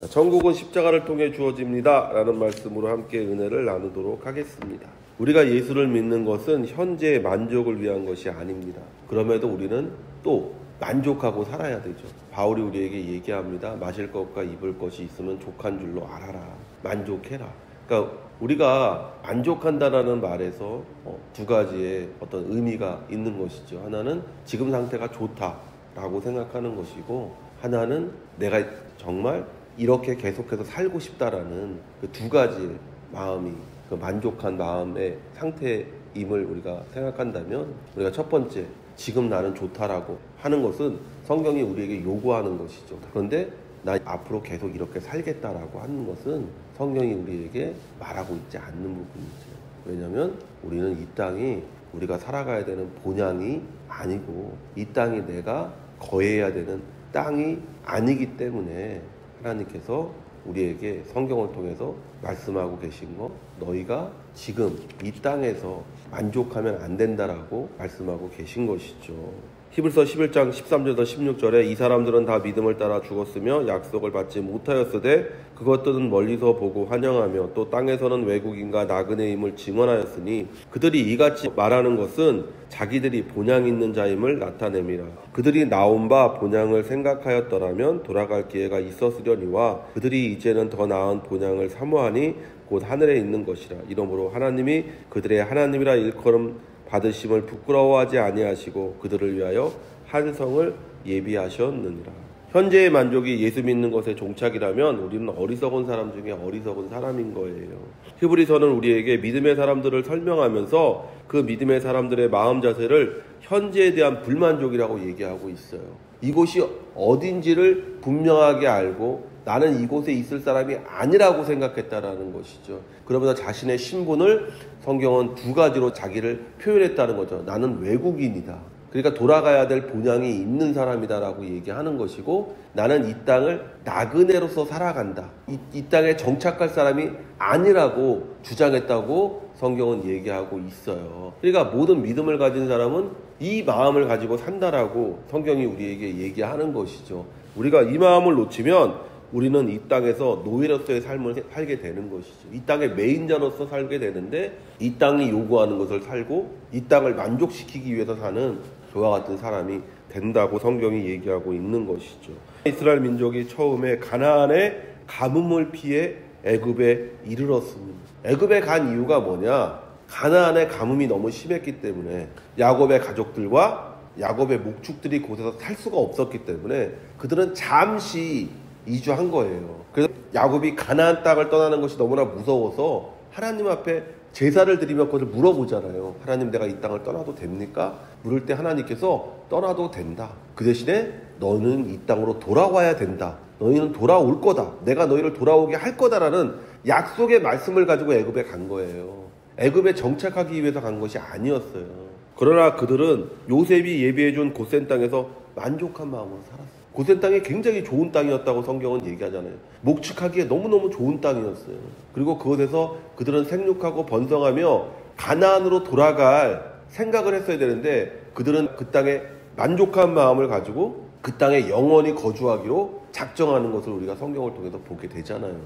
천국은 십자가를 통해 주어집니다 라는 말씀으로 함께 은혜를 나누도록 하겠습니다. 우리가 예수를 믿는 것은 현재의 만족을 위한 것이 아닙니다. 그럼에도 우리는 또 만족하고 살아야 되죠. 바울이 우리에게 얘기합니다. 마실 것과 입을 것이 있으면 족한 줄로 알아라. 만족해라. 그러니까 우리가 만족한다라는 말에서 두 가지의 어떤 의미가 있는 것이죠. 하나는 지금 상태가 좋다라고 생각하는 것이고, 하나는 내가 정말 이렇게 계속해서 살고 싶다라는 그 두 가지의 마음이, 그 만족한 마음의 상태임을 우리가 생각한다면, 우리가 첫 번째 지금 나는 좋다라고 하는 것은 성경이 우리에게 요구하는 것이죠. 그런데 나 앞으로 계속 이렇게 살겠다라고 하는 것은 성경이 우리에게 말하고 있지 않는 부분이죠. 왜냐하면 우리는 이 땅이 우리가 살아가야 되는 본향이 아니고, 이 땅이 내가 거해야 되는 땅이 아니기 때문에 하나님께서 우리에게 성경을 통해서 말씀하고 계신 거, 너희가 지금 이 땅에서 만족하면 안 된다라고 말씀하고 계신 것이죠. 히브리서 11장 13절에서 16절에 이 사람들은 다 믿음을 따라 죽었으며 약속을 받지 못하였으되 그것들은 멀리서 보고 환영하며 또 땅에서는 외국인과 나그네임을 증언하였으니 그들이 이같이 말하는 것은 자기들이 본향 있는 자임을 나타냄이라. 그들이 나온 바 본향을 생각하였더라면 돌아갈 기회가 있었으려니와 그들이 이제는 더 나은 본향을 사모하니 곧 하늘에 있는 것이라. 이러므로 하나님이 그들의 하나님이라 일컬음 받으심을 부끄러워하지 아니하시고 그들을 위하여 한 성을 예비하셨느니라. 현재의 만족이 예수 믿는 것의 종착이라면 우리는 어리석은 사람 중에 어리석은 사람인 거예요. 히브리서는 우리에게 믿음의 사람들을 설명하면서 그 믿음의 사람들의 마음 자세를 현재에 대한 불만족이라고 얘기하고 있어요. 이곳이 어딘지를 분명하게 알고 나는 이곳에 있을 사람이 아니라고 생각했다라는 것이죠. 그러면서 자신의 신분을 성경은 두 가지로 자기를 표현했다는 거죠. 나는 외국인이다. 그러니까 돌아가야 될 본향이 있는 사람이다라고 얘기하는 것이고, 나는 이 땅을 나그네로서 살아간다. 이 땅에 정착할 사람이 아니라고 주장했다고 성경은 얘기하고 있어요. 그러니까 모든 믿음을 가진 사람은 이 마음을 가지고 산다라고 성경이 우리에게 얘기하는 것이죠. 우리가 이 마음을 놓치면 우리는 이 땅에서 노예로서의 삶을 살게 되는 것이죠. 이 땅의 메인자로서 살게 되는데, 이 땅이 요구하는 것을 살고 이 땅을 만족시키기 위해서 사는 저와 같은 사람이 된다고 성경이 얘기하고 있는 것이죠. 이스라엘 민족이 처음에 가나안의 가뭄을 피해 애굽에 이르렀습니다. 애굽에 간 이유가 뭐냐? 가나안의 가뭄이 너무 심했기 때문에 야곱의 가족들과 야곱의 목축들이 곳에서 살 수가 없었기 때문에 그들은 잠시 이주한 거예요. 그래서 야곱이 가나안 땅을 떠나는 것이 너무나 무서워서 하나님 앞에 제사를 드리며 그것을 물어보잖아요. 하나님, 내가 이 땅을 떠나도 됩니까? 물을 때 하나님께서 떠나도 된다. 그 대신에 너는 이 땅으로 돌아와야 된다. 너희는 돌아올 거다. 내가 너희를 돌아오게 할 거다라는 약속의 말씀을 가지고 애굽에 간 거예요. 애굽에 정착하기 위해서 간 것이 아니었어요. 그러나 그들은 요셉이 예비해준 고센 땅에서 만족한 마음으로 살았어요. 고센 땅이 굉장히 좋은 땅이었다고 성경은 얘기하잖아요. 목축하기에 너무너무 좋은 땅이었어요. 그리고 그곳에서 그들은 생육하고 번성하며 가나안으로 돌아갈 생각을 했어야 되는데, 그들은 그 땅에 만족한 마음을 가지고 그 땅에 영원히 거주하기로 작정하는 것을 우리가 성경을 통해서 보게 되잖아요.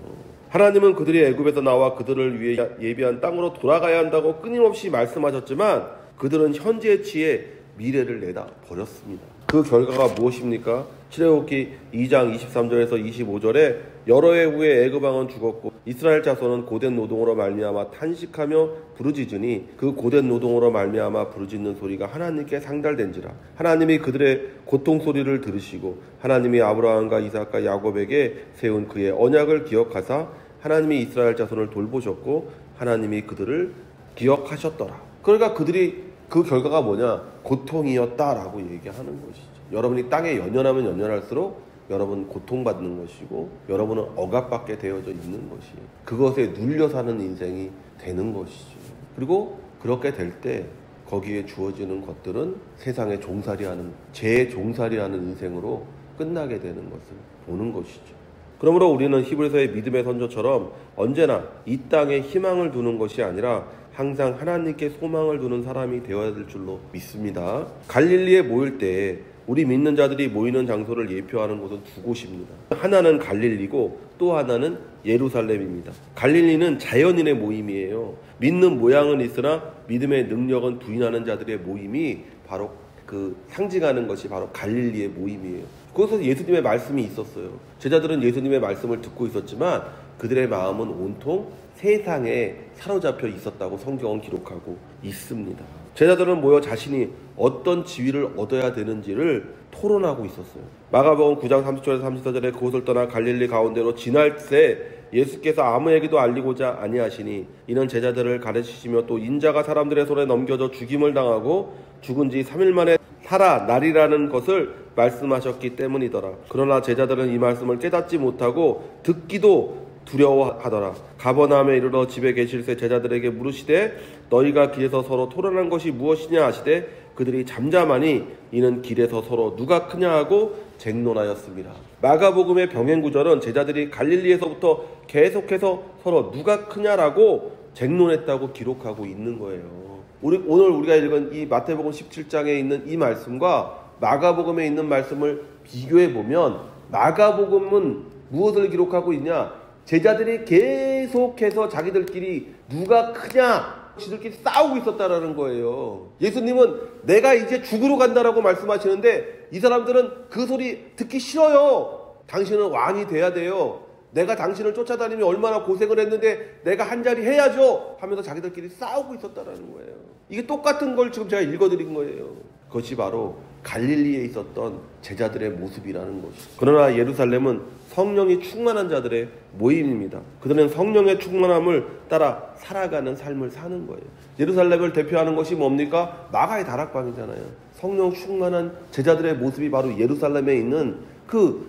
하나님은 그들이 애굽에서 나와 그들을 위해 예비한 땅으로 돌아가야 한다고 끊임없이 말씀하셨지만 그들은 현재에 취해 미래를 내다 버렸습니다. 그 결과가 무엇입니까? 출애굽기 2장 23절에서 25절에 여러 해 후에 애굽 왕은 죽었고 이스라엘 자손은 고된 노동으로 말미암아 탄식하며 부르짖으니 그 고된 노동으로 말미암아 부르짖는 소리가 하나님께 상달된지라. 하나님이 그들의 고통 소리를 들으시고 하나님이 아브라함과 이삭과 야곱에게 세운 그의 언약을 기억하사 하나님이 이스라엘 자손을 돌보셨고 하나님이 그들을 기억하셨더라. 그러니까 그들이 그 결과가 뭐냐? 고통이었다라고 얘기하는 것이죠. 여러분이 땅에 연연하면 연연할수록 여러분 고통받는 것이고 여러분은 억압받게 되어져 있는 것이, 그것에 눌려 사는 인생이 되는 것이죠. 그리고 그렇게 될 때 거기에 주어지는 것들은 세상에 종살이하는, 재종살이하는 인생으로 끝나게 되는 것을 보는 것이죠. 그러므로 우리는 히브리서의 믿음의 선조처럼 언제나 이 땅에 희망을 두는 것이 아니라 항상 하나님께 소망을 두는 사람이 되어야 될 줄로 믿습니다. 갈릴리에 모일 때 우리 믿는 자들이 모이는 장소를 예표하는 곳은 두 곳입니다. 하나는 갈릴리고 또 하나는 예루살렘입니다. 갈릴리는 자연인의 모임이에요. 믿는 모양은 있으나 믿음의 능력은 부인하는 자들의 모임이 바로 그 상징하는 것이 바로 갈릴리의 모임이에요. 그것에서 예수님의 말씀이 있었어요. 제자들은 예수님의 말씀을 듣고 있었지만 그들의 마음은 온통 세상에 사로잡혀 있었다고 성경은 기록하고 있습니다. 제자들은 모여 자신이 어떤 지위를 얻어야 되는지를 토론하고 있었어요. 마가복음 9장 30절에서 34절에 그곳을 떠나 갈릴리 가운데로 지날 때 예수께서 아무에게도 알리고자 아니하시니 이는 제자들을 가르치시며 또 인자가 사람들의 손에 넘겨져 죽임을 당하고 죽은 지 3일 만에 살아나리라는 것을 말씀하셨기 때문이더라. 그러나 제자들은 이 말씀을 깨닫지 못하고 듣기도 두려워하더라. 가버나움에 이르러 집에 계실새 제자들에게 물으시되 너희가 길에서 서로 토론한 것이 무엇이냐 하시되 그들이 잠잠하니 이는 길에서 서로 누가 크냐 하고 쟁론하였습니다. 마가복음의 병행구절은 제자들이 갈릴리에서부터 계속해서 서로 누가 크냐라고 쟁론했다고 기록하고 있는 거예요. 오늘 우리가 읽은 이 마태복음 17장에 있는 이 말씀과 마가복음에 있는 말씀을 비교해보면 마가복음은 무엇을 기록하고 있냐? 제자들이 계속해서 자기들끼리 누가 크냐 지들끼리 싸우고 있었다라는 거예요. 예수님은 내가 이제 죽으러 간다라고 말씀하시는데 이 사람들은 그 소리 듣기 싫어요. 당신은 왕이 돼야 돼요. 내가 당신을 쫓아다니며 얼마나 고생을 했는데 내가 한 자리 해야죠 하면서 자기들끼리 싸우고 있었다라는 거예요. 이게 똑같은 걸 지금 제가 읽어드린 거예요. 그것이 바로 갈릴리에 있었던 제자들의 모습이라는 것이죠. 그러나 예루살렘은 성령이 충만한 자들의 모임입니다. 그들은 성령의 충만함을 따라 살아가는 삶을 사는 거예요. 예루살렘을 대표하는 것이 뭡니까? 마가의 다락방이잖아요. 성령 충만한 제자들의 모습이 바로 예루살렘에 있는 그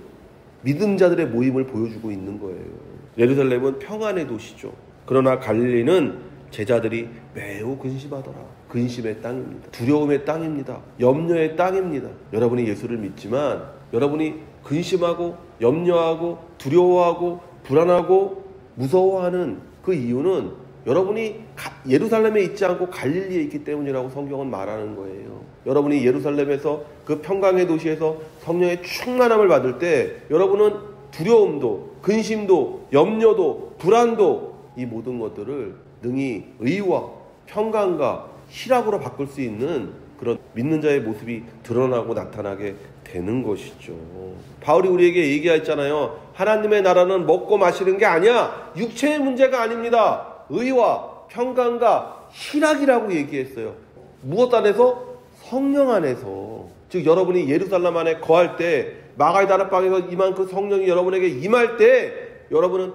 믿음자들의 모임을 보여주고 있는 거예요. 예루살렘은 평안의 도시죠. 그러나 갈릴리는 제자들이 매우 근심하더라. 근심의 땅입니다. 두려움의 땅입니다. 염려의 땅입니다. 여러분이 예수를 믿지만 여러분이 근심하고 염려하고 두려워하고 불안하고 무서워하는 그 이유는 여러분이 예루살렘에 있지 않고 갈릴리에 있기 때문이라고 성경은 말하는 거예요. 여러분이 예루살렘에서 그 평강의 도시에서 성령의 충만함을 받을 때 여러분은 두려움도 근심도 염려도 불안도 이 모든 것들을 능히 의와 평강과 희락으로 바꿀 수 있는 그런 믿는 자의 모습이 드러나고 나타나게 되는 것이죠. 바울이 우리에게 얘기했잖아요. 하나님의 나라는 먹고 마시는 게 아니야. 육체의 문제가 아닙니다. 의와 평강과 희락이라고 얘기했어요. 무엇 안에서? 성령 안에서. 즉 여러분이 예루살렘 안에 거할 때 마가의 다락방에서 임한 그 성령이 여러분에게 임할 때 여러분은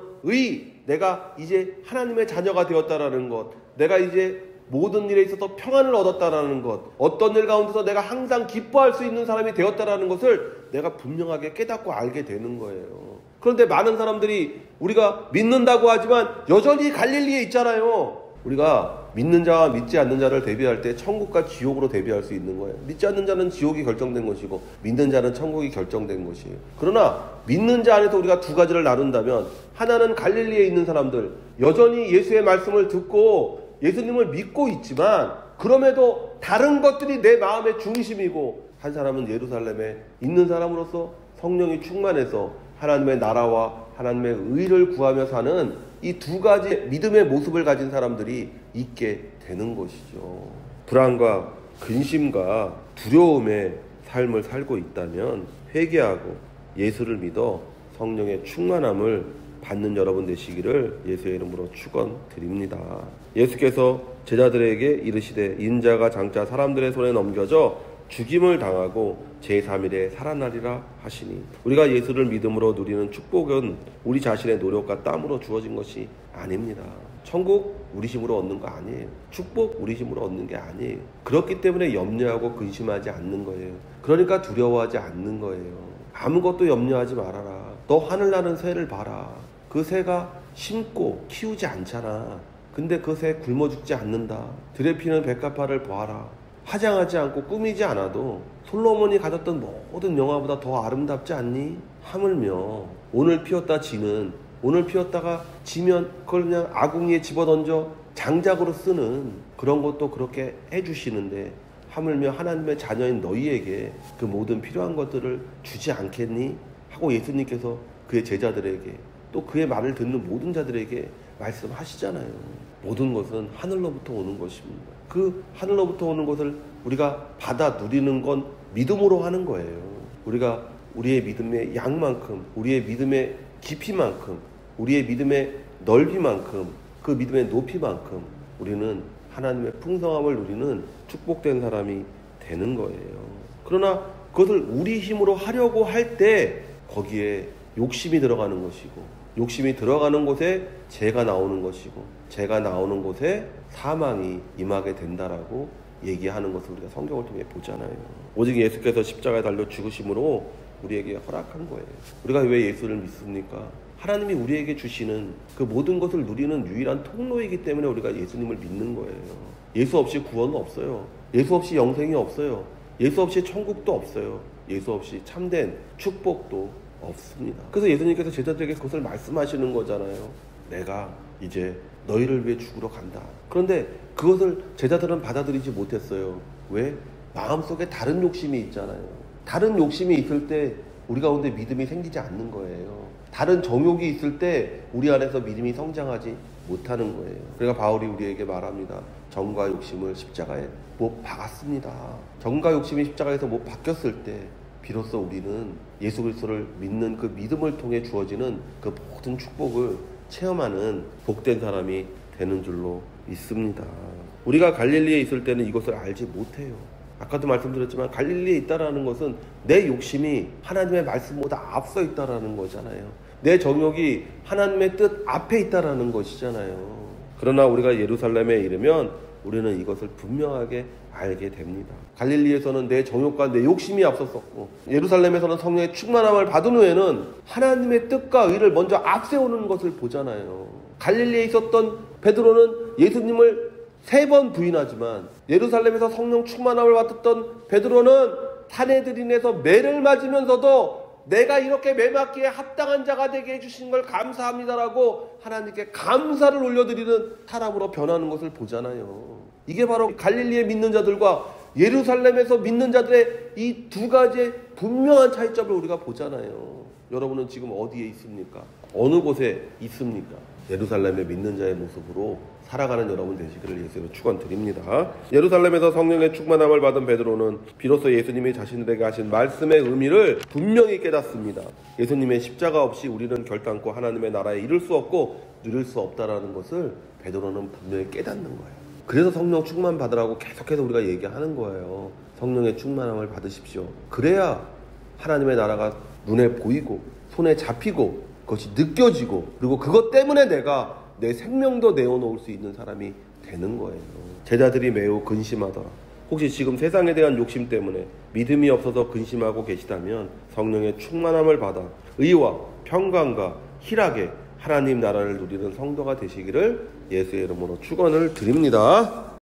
내가 이제 하나님의 자녀가 되었다라는 것, 내가 이제 모든 일에 있어서 평안을 얻었다라는 것, 어떤 일 가운데서 내가 항상 기뻐할 수 있는 사람이 되었다라는 것을 내가 분명하게 깨닫고 알게 되는 거예요. 그런데 많은 사람들이 우리가 믿는다고 하지만 여전히 갈릴리에 있잖아요. 우리가 믿는 자와 믿지 않는 자를 대비할 때 천국과 지옥으로 대비할 수 있는 거예요. 믿지 않는 자는 지옥이 결정된 것이고 믿는 자는 천국이 결정된 것이에요. 그러나 믿는 자 안에서 우리가 두 가지를 나눈다면 하나는 갈릴리에 있는 사람들, 여전히 예수의 말씀을 듣고 예수님을 믿고 있지만 그럼에도 다른 것들이 내 마음의 중심이고, 한 사람은 예루살렘에 있는 사람으로서 성령이 충만해서 하나님의 나라와 하나님의 의를 구하며 사는 이 두 가지 믿음의 모습을 가진 사람들이 있게 되는 것이죠. 불안과 근심과 두려움의 삶을 살고 있다면 회개하고 예수를 믿어 성령의 충만함을 받는 여러분 되시기를 예수의 이름으로 축원드립니다. 예수께서 제자들에게 이르시되 인자가 장차 사람들의 손에 넘겨져 죽임을 당하고 제3일에 살아나리라 하시니, 우리가 예수를 믿음으로 누리는 축복은 우리 자신의 노력과 땀으로 주어진 것이 아닙니다. 천국 우리 힘으로 얻는 거 아니에요. 축복 우리 힘으로 얻는 게 아니에요. 그렇기 때문에 염려하고 근심하지 않는 거예요. 그러니까 두려워하지 않는 거예요. 아무것도 염려하지 말아라. 너 하늘나는 새를 봐라. 그 새가 심고 키우지 않잖아. 근데 그 새 굶어 죽지 않는다. 들에 피는 백합화를 보아라. 화장하지 않고 꾸미지 않아도 솔로몬이 가졌던 모든 영화보다 더 아름답지 않니? 하물며 오늘 피었다 지는, 오늘 피었다가 지면 그걸 그냥 아궁이에 집어던져 장작으로 쓰는 그런 것도 그렇게 해주시는데, 하물며 하나님의 자녀인 너희에게 그 모든 필요한 것들을 주지 않겠니? 하고 예수님께서 그의 제자들에게 또 그의 말을 듣는 모든 자들에게 말씀하시잖아요. 모든 것은 하늘로부터 오는 것입니다. 그 하늘로부터 오는 것을 우리가 받아 누리는 건 믿음으로 하는 거예요. 우리가 우리의 믿음의 양만큼, 우리의 믿음의 깊이만큼, 우리의 믿음의 넓이만큼, 그 믿음의 높이만큼 우리는 하나님의 풍성함을 누리는 축복된 사람이 되는 거예요. 그러나 그것을 우리 힘으로 하려고 할 때 거기에 욕심이 들어가는 것이고, 욕심이 들어가는 곳에 죄가 나오는 것이고, 죄가 나오는 곳에 사망이 임하게 된다라고 얘기하는 것을 우리가 성경을 통해 보잖아요. 오직 예수께서 십자가에 달려 죽으심으로 우리에게 허락한 거예요. 우리가 왜 예수를 믿습니까? 하나님이 우리에게 주시는 그 모든 것을 누리는 유일한 통로이기 때문에 우리가 예수님을 믿는 거예요. 예수 없이 구원은 없어요. 예수 없이 영생이 없어요. 예수 없이 천국도 없어요. 예수 없이 참된 축복도 없습니다. 그래서 예수님께서 제자들에게 그것을 말씀하시는 거잖아요. 내가 이제 너희를 위해 죽으러 간다. 그런데 그것을 제자들은 받아들이지 못했어요. 왜? 마음속에 다른 욕심이 있잖아요. 다른 욕심이 있을 때 우리 가운데 믿음이 생기지 않는 거예요. 다른 정욕이 있을 때 우리 안에서 믿음이 성장하지 못하는 거예요. 그러니까 바울이 우리에게 말합니다. 정과 욕심을 십자가에 못 박았습니다. 정과 욕심이 십자가에서 못 박혔을 때 비로소 우리는 예수 그리스도를 믿는 그 믿음을 통해 주어지는 그 모든 축복을 체험하는 복된 사람이 되는 줄로 믿습니다. 우리가 갈릴리에 있을 때는 이것을 알지 못해요. 아까도 말씀드렸지만 갈릴리에 있다라는 것은 내 욕심이 하나님의 말씀보다 앞서 있다라는 거잖아요. 내 정욕이 하나님의 뜻 앞에 있다라는 것이잖아요. 그러나 우리가 예루살렘에 이르면 우리는 이것을 분명하게 알게 됩니다. 갈릴리에서는 내 정욕과 내 욕심이 앞섰었고, 예루살렘에서는 성령의 충만함을 받은 후에는 하나님의 뜻과 의를 먼저 앞세우는 것을 보잖아요. 갈릴리에 있었던 베드로는 예수님을 3번 부인하지만, 예루살렘에서 성령 충만함을 받았던 베드로는 산헤드린에서 매를 맞으면서도 내가 이렇게 매 맞기에 합당한 자가 되게 해주신 걸 감사합니다라고 하나님께 감사를 올려드리는 사람으로 변하는 것을 보잖아요. 이게 바로 갈릴리에 믿는 자들과 예루살렘에서 믿는 자들의 이 두 가지의 분명한 차이점을 우리가 보잖아요. 여러분은 지금 어디에 있습니까? 어느 곳에 있습니까? 예루살렘에 믿는 자의 모습으로 살아가는 여러분 되시기를 예수로 축원드립니다. 예루살렘에서 성령의 충만함을 받은 베드로는 비로소 예수님이 자신들에게 하신 말씀의 의미를 분명히 깨닫습니다. 예수님의 십자가 없이 우리는 결단코 하나님의 나라에 이를 수 없고 누릴 수 없다라는 것을 베드로는 분명히 깨닫는 거예요. 그래서 성령 충만 받으라고 계속해서 우리가 얘기하는 거예요. 성령의 충만함을 받으십시오. 그래야 하나님의 나라가 눈에 보이고 손에 잡히고 그것이 느껴지고, 그리고 그것 때문에 내가 내 생명도 내어놓을 수 있는 사람이 되는 거예요. 제자들이 매우 근심하더라. 혹시 지금 세상에 대한 욕심 때문에 믿음이 없어서 근심하고 계시다면 성령의 충만함을 받아 의와 평강과 희락에 하나님 나라를 누리는 성도가 되시기를 예수의 이름으로 축원을 드립니다.